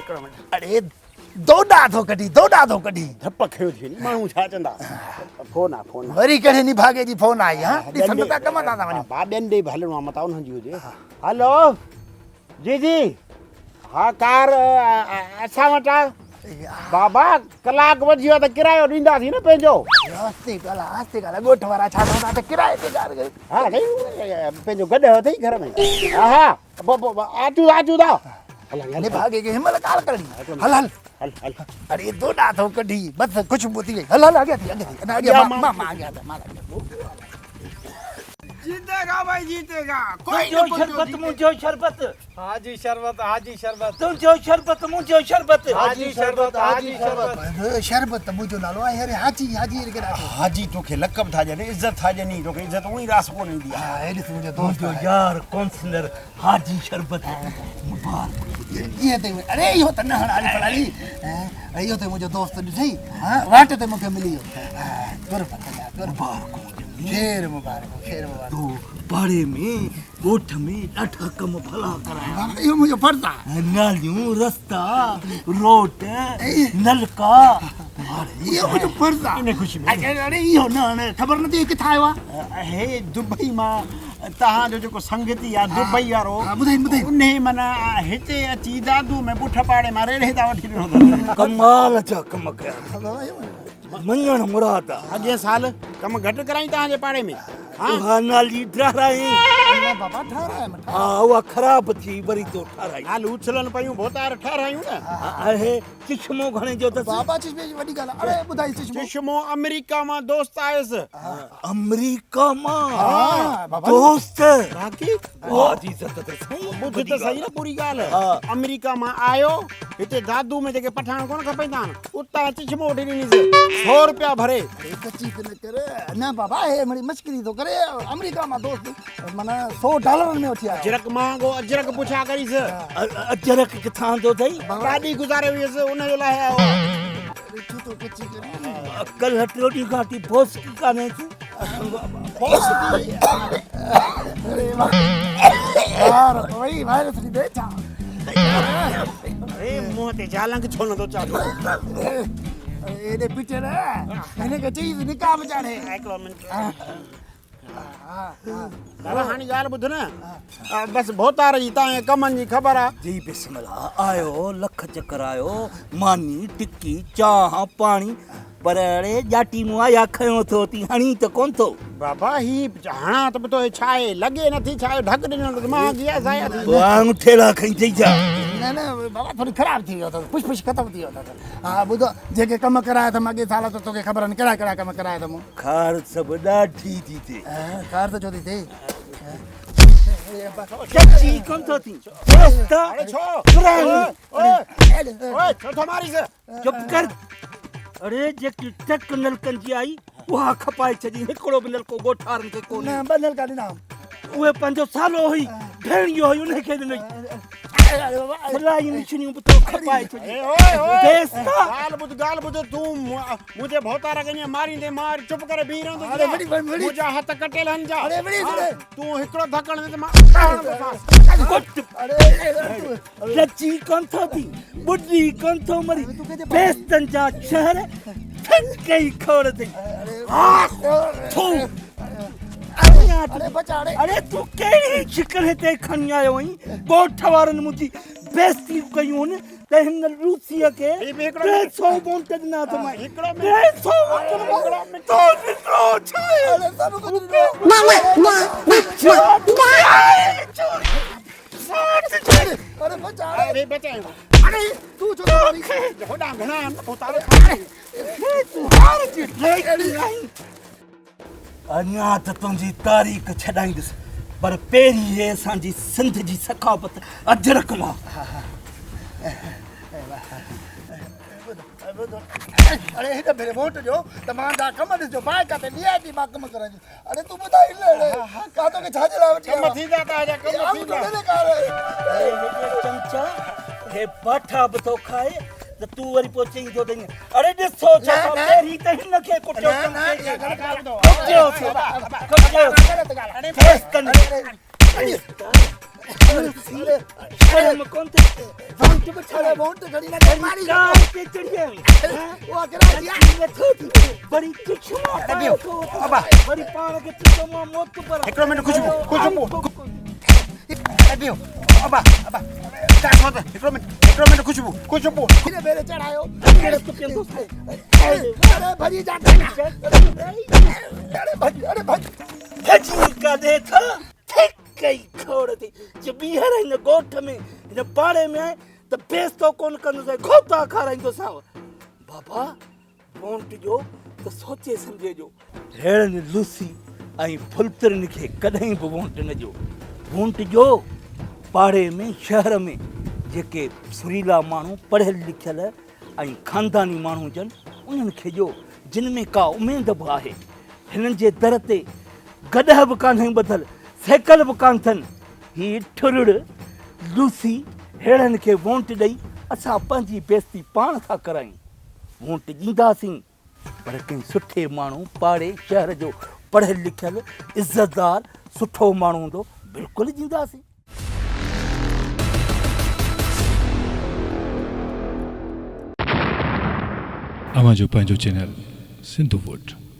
अरे दोडा थो कढी धप खयो थी माण्हू छा चंदा फोन वरी कॾहिं निभागे जी फोन आई हां ॾिसंदा था कम था वञूं बा ॿियनि ॾे बि हलणो आहे मता उन्हनि जी हुजे हलो जी जी हा कार असां वटि आहे बाबा कलाक वधी वियो त किरायो ॾींदासीं न पंहिंजो आस्ते ॻाल्हि ॻोठ वारा छा चवंदा त किराए ते ॻाल्हि हा पंहिंजो गॾु अथई घर में हा अचूं था निभागे के हिमल काल करणी हल अरे दोडा थो कढी बस खुशबू थी गई हल आगे मां आ गया था जीतेगा भाई जीतेगा कोई जो शरबत मुझो शरबत हाजी शरबत तुझो शरबत मुझो शरबत हाजी शरबत शरबत मुझो नालो आहे अरे हाजी रे हाजी तोखे लक़ब था ॾियनि इज़त था ॾियनि तोखे इज़त उही रास कोन ईंदी आहे ॾिस मुंहिंजो दोस्त मुझो यार काउंसलर हाजी शरबत ये ते अरे इहो त न हणाली फलाली इहो ते मुंहिंजो दोस्त ॾिसई हां वाट ते मूंखे मिली वियो तुर शेर मुबारक तो पाड़े में गोठ में ॾाढा कम भला कराया इहो मुंहिंजो फर्ज़ आहे नालियूं रस्ता रोड नलका इहो मुंहिंजो फर्ज़ आहे इन ख़ुशी में अरे इहो न ख़बर नथी किथां आयो आहे हे दुबई मां तव्हांजो जेको संगती आहे दुबई वारो ॿुधाई उन माना हिते अची दादू में पुठ पाड़े मां रेड़े था वठी ॾिनो अथनि कमाल जा कम कया मञण मुराद अॻे साल कम घटि कराई तव्हांजे पाड़े में हा नाली ठाराई बाबा ठाराए हा उहा ख़राब थी वरी तो ठाराई हाल उछलनि पयूं भोतार ठारायूं न आहे चश्मो घणे जो अथसि बाबा चश्मे जी वॾी ॻाल्हि आहे अरे ॿुधाई चश्मो अमेरिका मां दोस्त आयुसि अमेरिका मां बाबा दोस्त बाक़ी वाह जी इज़त त सही ॿुध त सही न पूरी ॻाल्हि अमेरिका मां आयो हिते दादू में जेके पठाण कोन खपंदा आहिनि उतां चश्मो वठी ॾिनीसि 100 रुपया भरे कच्ची न करे न बाबा हे मरी मस्करी थो करे अमेरिका मां दोस्त माना $100 में वठी आयो अजरक महांगो अजरक पुछा करीसि अजरक किथां जो अथई गाॾी गुज़ारे वियुसि उनजो लाइ आयो कल्ह टियों घाटी बोस की कान्हे थी यार वही वायरस की बेटा अरे मुंह ते झालंग छो नथो चालू एॾे पीछे न हिन खे चई निकाह बचाड़े हिकिड़ो मिंट दादा हाणे ॻाल्हि ॿुध न बसि भोतार जी तव्हांजे कमनि जी ख़बर आहे जी बिस्मिल्लाह आयो लख चक्कर आयो मानी टिक्की चाह पाणी पर अड़े ॼाटी मूं आया खयो थो थी हणी त कोन थो बाबा ही हाणा त बि तो छा आहे लॻे नथी छा आहे ढक ॾिनो त मां गिया ज़ाया थी वांग ठेला खई थई जा न बाबा थोड़ी ख़राब थी वियो अथसि पुछ ख़तम थी वियो अथसि हा ॿुधो जेके कम कराया अथमि अॻे साल त तोखे ख़बर आहिनि कहिड़ा कम कराया अथमि खार सभु ॾाढी थी थिए कार त छो थी थिए चची कोन थो थी दोस्त अरे छो ओए छो थो मारीसि चुप कर अरे जेकी टक नलकनि जी आई उहा खपाए छॾी हिकिड़ो बि नलको ॻोठारनि खे कोन्हे न ॿ नलका ॾिना उहे पंहिंजो सालो हुई भेणियो हुई उनखे ॾिनई फलाई निशनियूं बि तो खपाए छॾी ॻाल्हि ॿुध तूं मुंहिंजे भोतार खे ईअं मारींदे मार चुप करे बीह रहंदो मुंहिंजा हथ कटियल आहिनि जा तूं हिकिड़ो धकड़ ते मां चची कोन थो थी ॿुढी कोन थो मरी बेस्तनि जा शहर कई खोड़ अथई अरे तूं कहिड़ी शिकल हिते खणी आयो आहीं ॻोठ वारनि मुंहिंजी बेइज़ती कयूं त हिन रूसीअ खे 300 वोट ॾिना अथमि 300 अञा त तुंहिंजी तारीख़ छॾाईंदुसि पर पहिरीं हे असांजी सिंध जी सखावत अजरक मां अरे हिकु भेरे वोट ॾियो त मां तव्हां कम ॾिसजो मां किथे ॿिया थी मां कम कराइजो अरे तूं ॿुधाई का तोखे छाजे लाइ वठी कम थींदा चमचा हे पाठा बि थो खाए त तूं वरी पोइ चई थो त अरे ॾिसो छा पहिरीं त हिन खे कुटियो शर्म कोन थी वोट बि छॾे वोट खणी बड़ी किछमा अरे बियो, अबा। बड़ी पाण के किछमा मोत पर हिकिड़ो मिंट खुशबू अरे बियो अबा स्टार्ट मत हिकिड़ो मिंट खुशबू किने मेरे चढ़ायो केड़े तो केंदो अरे भरी जाता ना अरे भाई भजी का देखा ठीक कई खोड़ थी जे बीहर इन गोठ में इन पाड़े में आए तो बेस तो कोन कंदो से खोता खाराइंदो साव बाबा वोंट जो तो सोचे समझे जो हेड़न लूसी आई फुलतरन के कदई भी वोंट न जो वोंट जो पाड़े में शहर में जेके सुरीला माण्हू पढ़ियल लिखियल ऐं खानदानी माण्हू जन उन्हनि खे जो जिन में का उमेद बि आहे हिननि जे दर ते गॾह बि कान्हे ॿधल साइकिल बि कान अथनि हीअ ठुरुड़ लूसी हेड़नि खे वोट ॾेई असां पंहिंजी बेइज़ती पाण था करायूं वोट ॾींदासीं पर कंहिं सुठे माण्हू पाड़े शहर जो पढ़ियल लिखियल इज़तदार सुठो माण्हू हूंदो बिल्कुलु ॾींदासीं अवां जो पंहिंजो चैनल सिंधु वोट